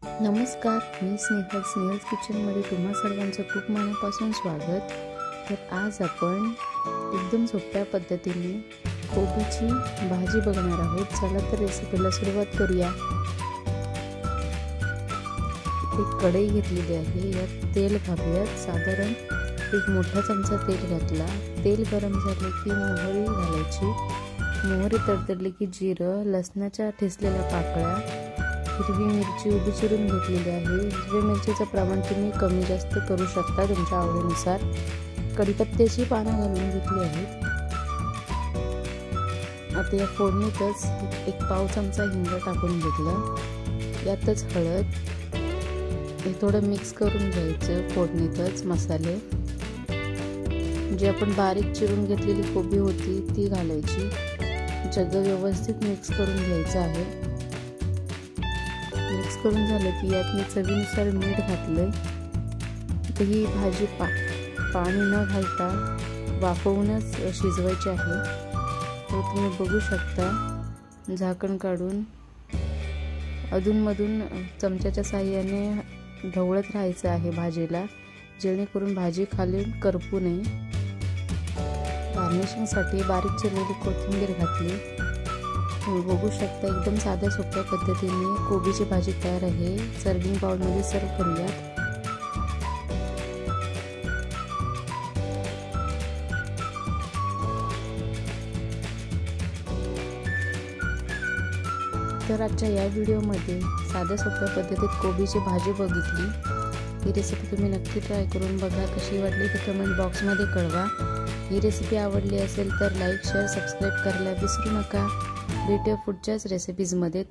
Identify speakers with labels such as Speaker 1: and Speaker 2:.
Speaker 1: नमस्कार, मी स्नेहल्स किचनमध्ये तुम्हा सर्वांचं खूप मनापासून स्वागत। तर आज आपण एकदम सोप्या पद्धतीने कोबीची भाजी बघणार आहोत। चला तर रेसिपीला सुरुवात करूया। एक कढई घेतलेली आहे, यात तेल घालूयात। साधारण एक मोठा चमचा तेल घातला। तेल गरम झाले की मोहरी घालायची। मोहरी तडतडली की जिरं, लसणाच्या ठेचलेल्या पाकळ्या, हिरवी मिरची उभी चिरून घेतलेली आहे। हिरवी मिरचीचं प्रमाण तुम्ही कमी जास्त करू शकता तुमच्या आवडीनुसार। कढीपत्त्याची पानं घालून घेतली आहेत। आता या फोडणीतच एक पाव चमचा हिंग टाकून घेतला। यातच हळद, हे थोडं मिक्स करून घ्यायचं। फोडणीतच मसाले, जे आपण बारीक चिरून घेतलेली कोबी होती ती घालायची। सगळं व्यवस्थित मिक्स करून घ्यायचं आहे। मिक्स करून झालं की यात मी चवीनुसार मीठ घातलंय। तर ही भाजी पाणी न घालता वाफवूनच शिजवायची आहे। तर तुम्ही बघू शकता, झाकण काढून अधूनमधून चमच्याच्या साहाय्याने ढवळत राहायचं आहे भाजीला, जेणेकरून भाजी खाली करपू नये। गार्निशिंगसाठी बारीक चिरलेली कोथिंबीर घातली। तुम्ही बघू शकता, एकदम साध्या सोप्या पद्धतीने कोबीची भाजी तयार आहे। सर्विंग बाउलमध्ये सर्व करूयात। तर आजच्या या व्हिडिओमध्ये साध्या सोप्या पद्धतीत कोबीची भाजी बघितली। ही रेसिपी तुम्ही नक्की ट्राय करून बघा। कशी वाटली ते कमेंट बॉक्समध्ये कळवा। ही रेसिपी आवडली असेल तर लाईक, शेअर, सबस्क्राईब करायला विसरू नका। भेटूया पुढच्याच रेसिपीजमध्ये।